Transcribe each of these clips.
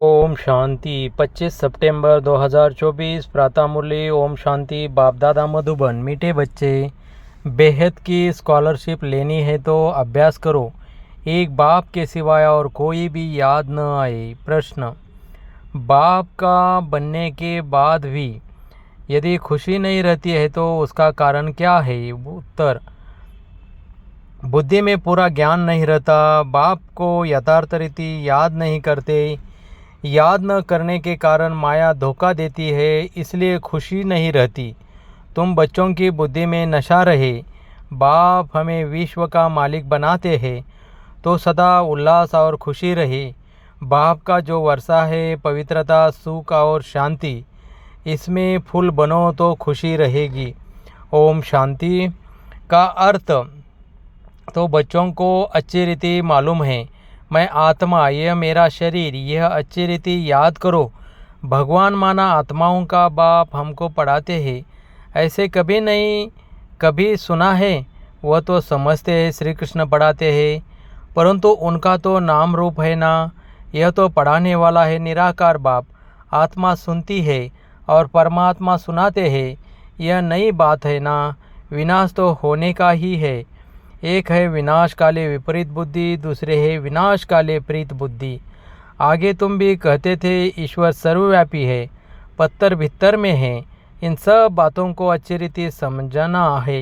ओम शांति 25 सितंबर 2024 प्रातः मुरली। ओम शांति। बाप दादा मधुबन। मीठे बच्चे, बेहद की स्कॉलरशिप लेनी है तो अभ्यास करो, एक बाप के सिवाय और कोई भी याद न आए। प्रश्न, बाप का बनने के बाद भी यदि खुशी नहीं रहती है तो उसका कारण क्या है? उत्तर, बुद्धि में पूरा ज्ञान नहीं रहता, बाप को यथार्थ रीति याद नहीं करते, याद न करने के कारण माया धोखा देती है, इसलिए खुशी नहीं रहती। तुम बच्चों की बुद्धि में नशा रहे, बाप हमें विश्व का मालिक बनाते हैं तो सदा उल्लास और खुशी रहे। बाप का जो वर्षा है पवित्रता, सुख और शांति, इसमें फूल बनो तो खुशी रहेगी। ओम शांति का अर्थ तो बच्चों को अच्छी रीति मालूम है। मैं आत्मा, यह मेरा शरीर, यह अच्छी रीति याद करो। भगवान माना आत्माओं का बाप हमको पढ़ाते हैं, ऐसे कभी नहीं कभी सुना है? वह तो समझते हैं श्री कृष्ण पढ़ाते हैं, परंतु उनका तो नाम रूप है ना। यह तो पढ़ाने वाला है निराकार बाप। आत्मा सुनती है और परमात्मा सुनाते हैं, यह नई बात है ना। विनाश तो होने का ही है। एक है विनाश काले विपरीत बुद्धि, दूसरे है विनाश काले प्रीत बुद्धि। आगे तुम भी कहते थे ईश्वर सर्वव्यापी है, पत्थर भीतर में है। इन सब बातों को अच्छी रीति समझना है,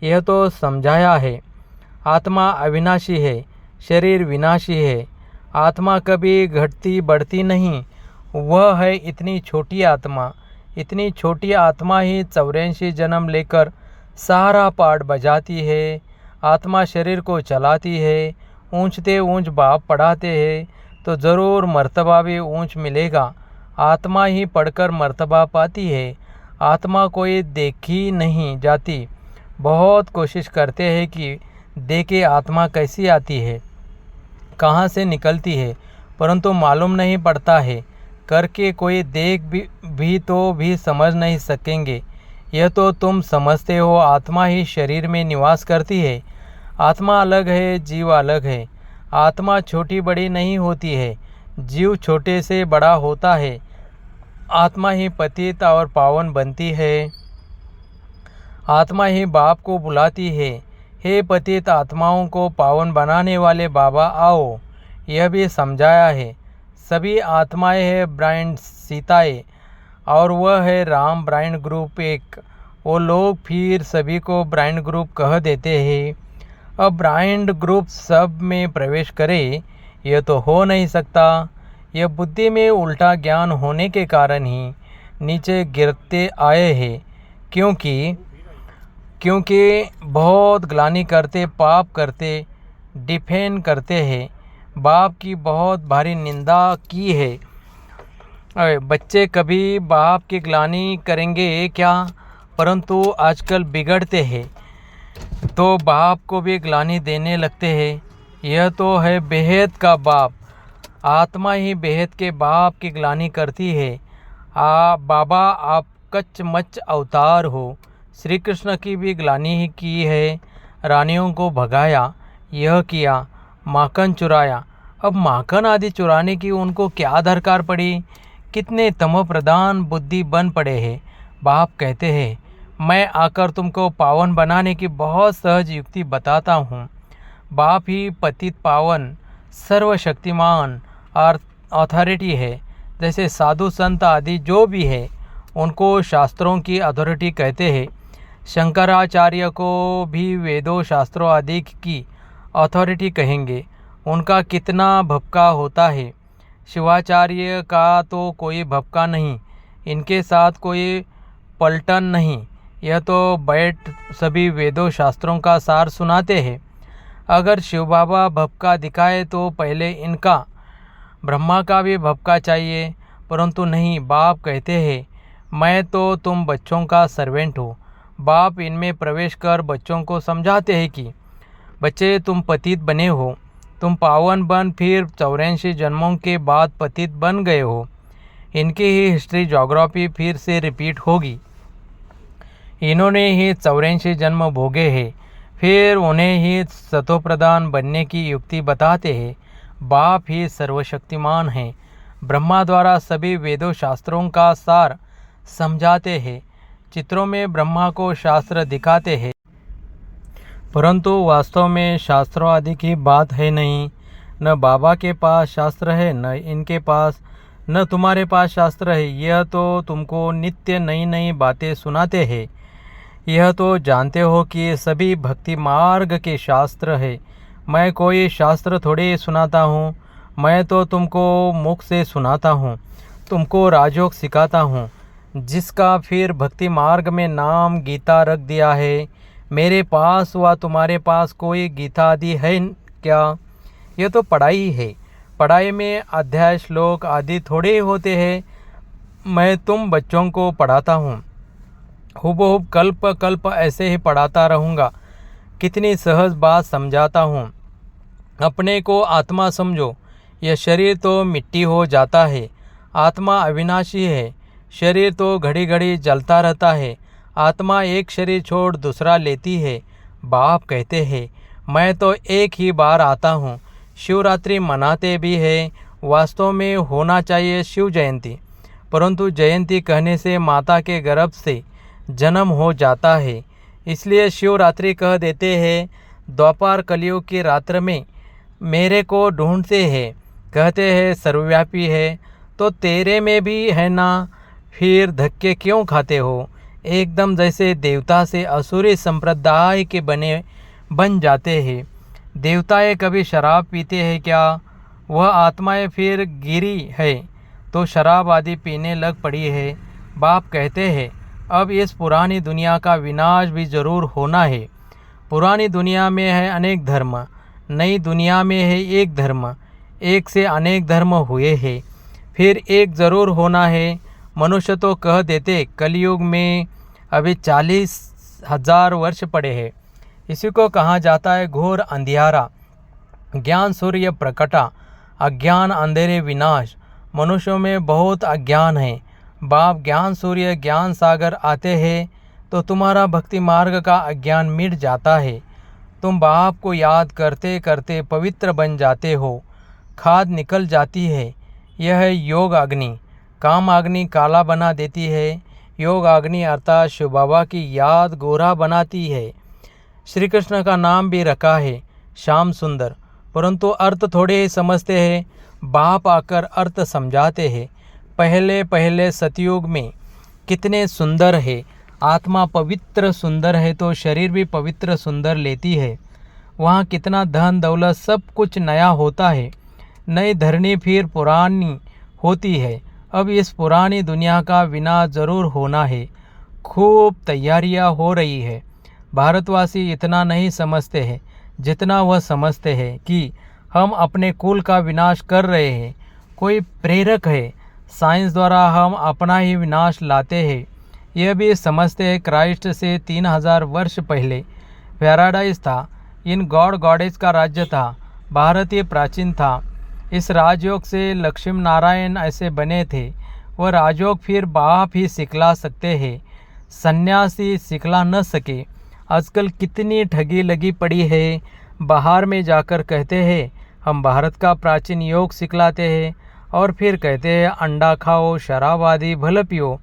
यह तो समझाया है। आत्मा अविनाशी है, शरीर विनाशी है। आत्मा कभी घटती बढ़ती नहीं, वह है इतनी छोटी आत्मा। इतनी छोटी आत्मा ही 84 जन्म लेकर सारा पाठ बजाती है। आत्मा शरीर को चलाती है। ऊंचते ऊंच बाप पढ़ाते हैं तो ज़रूर मर्तबा भी ऊंच मिलेगा। आत्मा ही पढ़कर मर्तबा पाती है। आत्मा कोई देखी नहीं जाती। बहुत कोशिश करते हैं कि देखे आत्मा कैसी आती है, कहाँ से निकलती है, परंतु मालूम नहीं पड़ता है। करके कोई देख भी तो भी समझ नहीं सकेंगे। यह तो तुम समझते हो, आत्मा ही शरीर में निवास करती है। आत्मा अलग है, जीव अलग है। आत्मा छोटी बड़ी नहीं होती है, जीव छोटे से बड़ा होता है। आत्मा ही पतित और पावन बनती है। आत्मा ही बाप को बुलाती है, हे पतित आत्माओं को पावन बनाने वाले बाबा आओ। यह भी समझाया है। सभी आत्माएं हैं ब्रांड सीताएं, और वह है राम ब्रांड ग्रुप एक। वो लोग फिर सभी को ब्रांड ग्रुप कह देते हैं। अब ब्रांड ग्रुप सब में प्रवेश करे, यह तो हो नहीं सकता। यह बुद्धि में उल्टा ज्ञान होने के कारण ही नीचे गिरते आए हैं। क्योंकि बहुत ग्लानि करते, पाप करते, डिफेन करते हैं, बाप की बहुत भारी निंदा की है। बच्चे कभी बाप की ग्लानि करेंगे क्या? परंतु आजकल बिगड़ते हैं तो बाप को भी ग्लानि देने लगते हैं। यह तो है बेहद का बाप। आत्मा ही बेहद के बाप की ग्लानि करती है। बाबा आप कच्च-मच्च अवतार हो। श्री कृष्ण की भी ग्लानि ही की है। रानियों को भगाया, यह किया, माखन चुराया। अब माखन आदि चुराने की उनको क्या दरकार पड़ी? कितने तमो प्रधान बुद्धि बन पड़े हैं। बाप कहते हैं मैं आकर तुमको पावन बनाने की बहुत सहज युक्ति बताता हूँ। बाप ही पतित पावन सर्वशक्तिमान और अथॉरिटी है। जैसे साधु संत आदि जो भी है उनको शास्त्रों की अथॉरिटी कहते हैं। शंकराचार्य को भी वेदों शास्त्रों आदि की अथॉरिटी कहेंगे। उनका कितना भपका होता है। शिवाचार्य का तो कोई भपका नहीं, इनके साथ कोई पलटन नहीं। यह तो बैठ सभी वेदों शास्त्रों का सार सुनाते हैं। अगर शिव बाबा भपका दिखाए तो पहले इनका ब्रह्मा का भी भपका चाहिए, परंतु नहीं। बाप कहते हैं मैं तो तुम बच्चों का सर्वेंट हूँ। बाप इनमें प्रवेश कर बच्चों को समझाते हैं कि बच्चे तुम पतित बने हो, तुम पावन बन फिर 84 जन्मों के बाद पतित बन गए हो। इनकी ही हिस्ट्री ज्योग्राफी फिर से रिपीट होगी। इन्होंने ही 84 जन्म भोगे हैं, फिर उन्हें ही सतोप्रधान बनने की युक्ति बताते हैं। बाप ही सर्वशक्तिमान हैं। ब्रह्मा द्वारा सभी वेदों शास्त्रों का सार समझाते हैं। चित्रों में ब्रह्मा को शास्त्र दिखाते हैं, परंतु वास्तव में शास्त्रों आदि की बात है नहीं। न बाबा के पास शास्त्र है, न इनके पास, न तुम्हारे पास शास्त्र है। यह तो तुमको नित्य नई नई बातें सुनाते हैं। यह तो जानते हो कि सभी भक्ति मार्ग के शास्त्र है। मैं कोई शास्त्र थोड़ी सुनाता हूँ, मैं तो तुमको मुख से सुनाता हूँ, तुमको राजयोग सिखाता हूँ, जिसका फिर भक्ति मार्ग में नाम गीता रख दिया है। मेरे पास व तुम्हारे पास कोई गीता आदि है क्या? यह तो पढ़ाई है। पढ़ाई में अध्याय श्लोक आदि थोड़े होते हैं। मैं तुम बच्चों को पढ़ाता हूँ, हुबहुब कल्प कल्प ऐसे ही पढ़ाता रहूँगा। कितनी सहज बात समझाता हूँ। अपने को आत्मा समझो। यह शरीर तो मिट्टी हो जाता है, आत्मा अविनाशी है। शरीर तो घड़ी घड़ी जलता रहता है, आत्मा एक शरीर छोड़ दूसरा लेती है। बाप कहते हैं मैं तो एक ही बार आता हूँ। शिवरात्रि मनाते भी है, वास्तव में होना चाहिए शिव जयंती, परंतु जयंती कहने से माता के गर्भ से जन्म हो जाता है, इसलिए शिवरात्रि कह देते हैं। द्वापर कलयुग की रात्र में मेरे को ढूंढते हैं, कहते हैं सर्वव्यापी है, तो तेरे में भी है ना, फिर धक्के क्यों खाते हो? एकदम जैसे देवता से असुरी संप्रदाय के बन जाते हैं। देवताएं कभी शराब पीते हैं क्या? वह आत्माएं फिर गिरी है तो शराब आदि पीने लग पड़ी है। बाप कहते हैं अब इस पुरानी दुनिया का विनाश भी जरूर होना है। पुरानी दुनिया में है अनेक धर्म, नई दुनिया में है एक धर्म। एक से अनेक धर्म हुए हैं, फिर एक ज़रूर होना है। मनुष्य तो कह देते कलयुग में अभी 40,000 वर्ष पड़े हैं। इसी को कहा जाता है घोर अंधियारा। ज्ञान सूर्य प्रकटा, अज्ञान अंधेरे विनाश। मनुष्यों में बहुत अज्ञान है। बाप ज्ञान सूर्य ज्ञान सागर आते हैं तो तुम्हारा भक्ति मार्ग का अज्ञान मिट जाता है। तुम बाप को याद करते करते पवित्र बन जाते हो, खाद निकल जाती है। यह है योग अग्नि। काम अग्नि काला बना देती है, योग अग्नि अर्थात शिव बाबा की याद गोरा बनाती है। श्री कृष्ण का नाम भी रखा है श्याम सुंदर, परंतु अर्थ थोड़े ही समझते हैं। बाप आकर अर्थ समझाते हैं। पहले पहले सतयुग में कितने सुंदर है, आत्मा पवित्र सुंदर है तो शरीर भी पवित्र सुंदर लेती है। वहाँ कितना धन दौलत सब कुछ नया होता है। नई धरनी फिर पुरानी होती है। अब इस पुरानी दुनिया का विनाश जरूर होना है। खूब तैयारियां हो रही है। भारतवासी इतना नहीं समझते हैं जितना वह समझते हैं कि हम अपने कुल का विनाश कर रहे हैं। कोई प्रेरक है, साइंस द्वारा हम अपना ही विनाश लाते हैं। यह भी समझते हैं क्राइस्ट से 3000 वर्ष पहले पैराडाइज था। इन गॉड गॉडेज का राज्य था। भारतीय प्राचीन था। इस राजयोग से लक्ष्मी नारायण ऐसे बने थे। वह राजयोग फिर बाप ही सिखला सकते हैं, सन्यासी सिखला न सके। आजकल कितनी ठगी लगी पड़ी है। बाहर में जाकर कहते हैं हम भारत का प्राचीन योग सिखलाते हैं और फिर कहते हैं अंडा खाओ, शराब आदि भले पियो,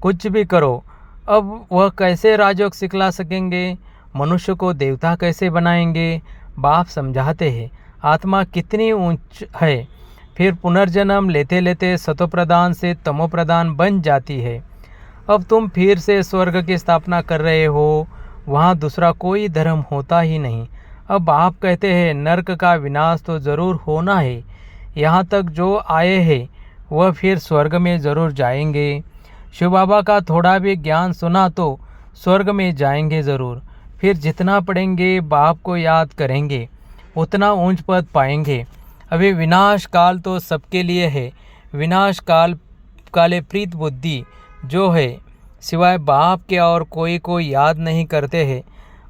कुछ भी करो। अब वह कैसे राजयोग सिखला सकेंगे? मनुष्य को देवता कैसे बनाएंगे? बाप समझाते हैं आत्मा कितनी ऊंच है, फिर पुनर्जन्म लेते लेते सतोप्रधान से तमोप्रधान बन जाती है। अब तुम फिर से स्वर्ग की स्थापना कर रहे हो, वहाँ दूसरा कोई धर्म होता ही नहीं। अब आप कहते हैं नरक का विनाश तो ज़रूर होना है। यहाँ तक जो आए हैं वह फिर स्वर्ग में ज़रूर जाएंगे। शिव बाबा का थोड़ा भी ज्ञान सुना तो स्वर्ग में जाएंगे ज़रूर। फिर जितना पढ़ेंगे, बाप को याद करेंगे, उतना ऊंच पद पाएंगे। अभी विनाश काल तो सबके लिए है। विनाश काले प्रीत बुद्धि जो है सिवाय बाप के और कोई को याद नहीं करते हैं,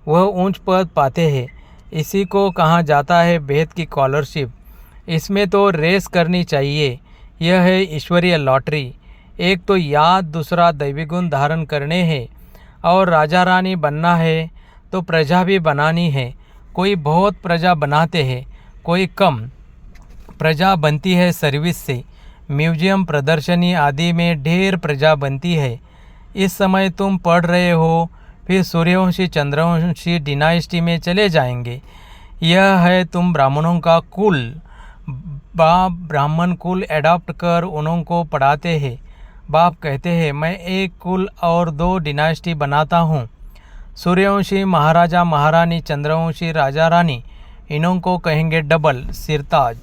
वह ऊंच पद पाते हैं। इसी को कहा जाता है भेद की स्कॉलरशिप। इसमें तो रेस करनी चाहिए। यह है ईश्वरीय लॉटरी। एक तो याद, दूसरा दैवी गुण धारण करने हैं और राजा रानी बनना है तो प्रजा भी बनानी है। कोई बहुत प्रजा बनाते हैं, कोई कम प्रजा बनती है सर्विस से। म्यूजियम, प्रदर्शनी आदि में ढेर प्रजा बनती है। इस समय तुम पढ़ रहे हो, फिर सूर्यवंशी चंद्रवंशी डिनाइस्टी में चले जाएंगे। यह है तुम ब्राह्मणों का कुल। बाप ब्राह्मण कुल एडॉप्ट कर उनको पढ़ाते हैं। बाप कहते हैं मैं एक कुल और 2 डिनाइस्टी बनाता हूँ। सूर्यवंशी महाराजा महारानी, चंद्रवंशी राजा रानी, इन्हों को कहेंगे डबल सिरताज।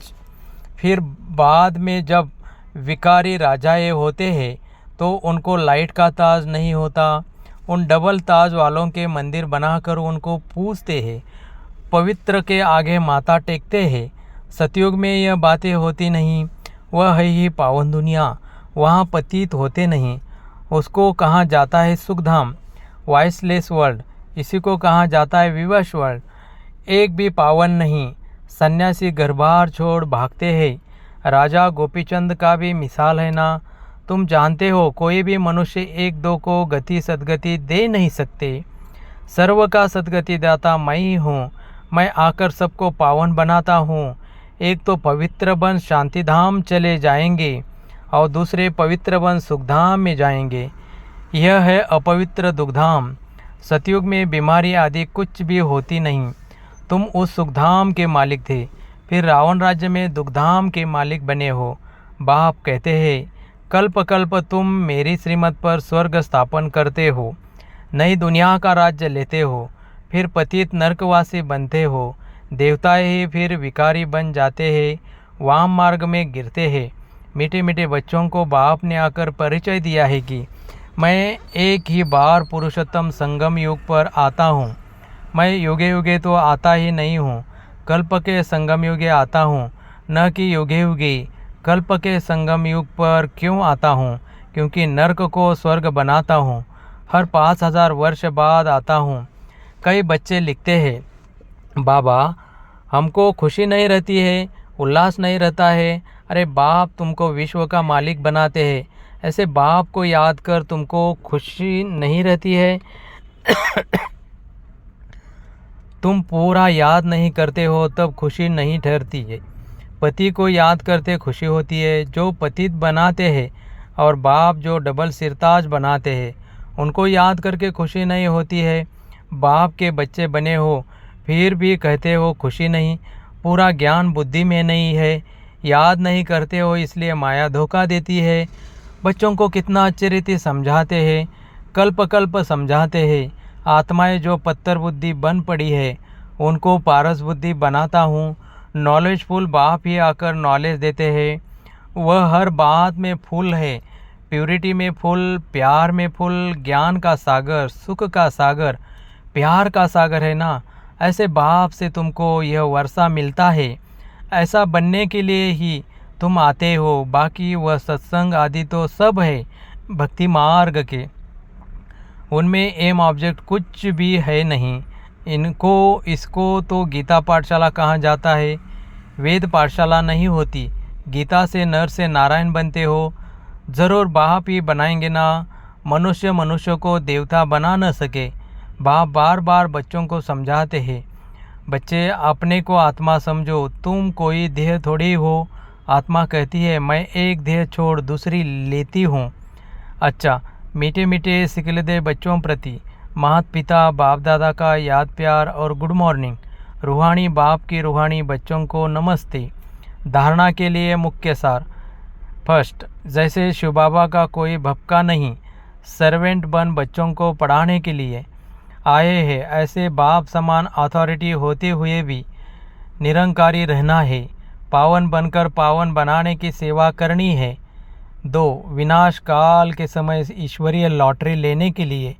फिर बाद में जब विकारी राजाएं होते हैं तो उनको लाइट का ताज नहीं होता। उन डबल ताज वालों के मंदिर बनाकर उनको पूजते हैं, पवित्र के आगे माथा टेकते हैं। सतयुग में यह बातें होती नहीं। वह है ही पावन दुनिया, वहाँ पतित होते नहीं। उसको कहा जाता है सुखधाम, वॉइसलेस वर्ल्ड। इसी को कहा जाता है विवश वर्ल्ड। एक भी पावन नहीं। सन्यासी घर बार छोड़ भागते हैं। राजा गोपीचंद का भी मिसाल है ना। तुम जानते हो कोई भी मनुष्य एक दो को गति सदगति दे नहीं सकते। सर्व का सदगति दाता मैं ही हूँ। मैं आकर सबको पावन बनाता हूँ। एक तो पवित्र बन शांतिधाम चले जाएंगे और दूसरे पवित्र बन सुखधाम में जाएंगे। यह है अपवित्र दुखधाम। सतयुग में बीमारी आदि कुछ भी होती नहीं। तुम उस सुखधाम के मालिक थे, फिर रावण राज्य में दुखधाम के मालिक बने हो। बाप कहते हैं कल्प कल्प तुम मेरी श्रीमत पर स्वर्ग स्थापन करते हो, नई दुनिया का राज्य लेते हो, फिर पतित नरकवासी बनते हो। देवता ही फिर विकारी बन जाते हैं, वाम मार्ग में गिरते हैं। मीठे मीठे बच्चों को बाप ने आकर परिचय दिया है कि मैं एक ही बार पुरुषोत्तम संगम युग पर आता हूँ। मैं युगे युगे तो आता ही नहीं हूँ, कल्प के संगम युगे आता हूँ, न कि युगे युगे। कल्प के संगम युग पर क्यों आता हूँ? क्योंकि नरक को स्वर्ग बनाता हूँ। हर 5000 वर्ष बाद आता हूँ। कई बच्चे लिखते हैं बाबा हमको खुशी नहीं रहती है, उल्लास नहीं रहता है। अरे बाप तुमको विश्व का मालिक बनाते हैं, ऐसे बाप को याद कर तुमको खुशी नहीं रहती है? तुम पूरा याद नहीं करते हो तब खुशी नहीं ठहरती है। पति को याद करते खुशी होती है। जो पतित बनाते हैं और बाप जो डबल सिरताज बनाते हैं उनको याद करके खुशी नहीं होती है। बाप के बच्चे बने हो फिर भी कहते हो खुशी नहीं। पूरा ज्ञान बुद्धि में नहीं है, याद नहीं करते हो, इसलिए माया धोखा देती है। बच्चों को कितना अच्छे रीति समझाते हैं, कल्प कल्प समझाते हैं। आत्माएं जो पत्थर बुद्धि बन पड़ी है उनको पारस बुद्धि बनाता हूँ। नॉलेजफुल बाप ही आकर नॉलेज देते हैं। वह हर बात में फुल है, प्यूरिटी में फुल, प्यार में फुल, ज्ञान का सागर, सुख का सागर, प्यार का सागर है ना। ऐसे बाप से तुमको यह वर्षा मिलता है। ऐसा बनने के लिए ही तुम आते हो। बाकी वह सत्संग आदि तो सब है भक्ति मार्ग के, उनमें एम ऑब्जेक्ट कुछ भी है नहीं। इसको तो गीता पाठशाला कहा जाता है, वेद पाठशाला नहीं होती। गीता से नर से नारायण बनते हो, ज़रूर बाप ही बनाएंगे ना। मनुष्य मनुष्य को देवता बना न सके। बाप बार बार बच्चों को समझाते हैं, बच्चे अपने को आत्मा समझो, तुम कोई देह थोड़ी हो। आत्मा कहती है मैं एक देह छोड़ दूसरी लेती हूँ। अच्छा, मीठे मीठे सिकलदे बच्चों प्रति माता पिता बाप दादा का याद प्यार और गुड मॉर्निंग। रूहानी बाप की रूहानी बच्चों को नमस्ते। धारणा के लिए मुख्य सार। फर्स्ट, जैसे शिव बाबा का कोई भपका नहीं, सर्वेंट बन बच्चों को पढ़ाने के लिए आए हैं, ऐसे बाप समान अथॉरिटी होते हुए भी निरंकारी रहना है। पावन बनकर पावन बनाने की सेवा करनी है। 2, विनाश काल के समय ईश्वरीय लॉटरी लेने के लिए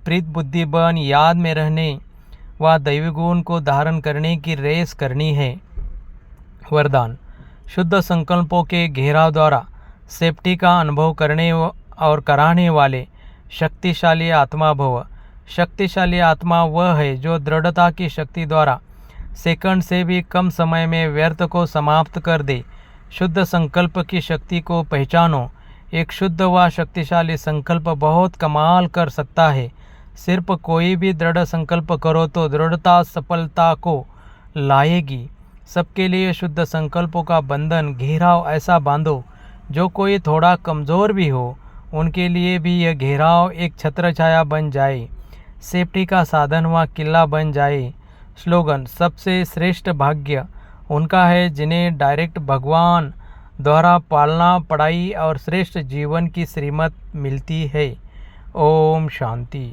प्रीत बुद्धि बन याद में रहने व दैवी गुण को धारण करने की रेस करनी है। वरदान, शुद्ध संकल्पों के घेराव द्वारा सेफ्टी का अनुभव करने और कराने वाले शक्तिशाली आत्मा भव। शक्तिशाली आत्मा वह है जो दृढ़ता की शक्ति द्वारा सेकंड से भी कम समय में व्यर्थ को समाप्त कर दे। शुद्ध संकल्प की शक्ति को पहचानो। एक शुद्ध व शक्तिशाली संकल्प बहुत कमाल कर सकता है। सिर्फ कोई भी दृढ़ संकल्प करो तो दृढ़ता सफलता को लाएगी। सबके लिए शुद्ध संकल्पों का बंधन घेराव ऐसा बांधो, जो कोई थोड़ा कमज़ोर भी हो उनके लिए भी यह घेराव एक छत्र छाया बन जाए, सेफ्टी का साधन व किला बन जाए। स्लोगन: सबसे श्रेष्ठ भाग्य उनका है जिन्हें डायरेक्ट भगवान द्वारा पालना, पढ़ाई और श्रेष्ठ जीवन की श्रीमत मिलती है। ओम शांति।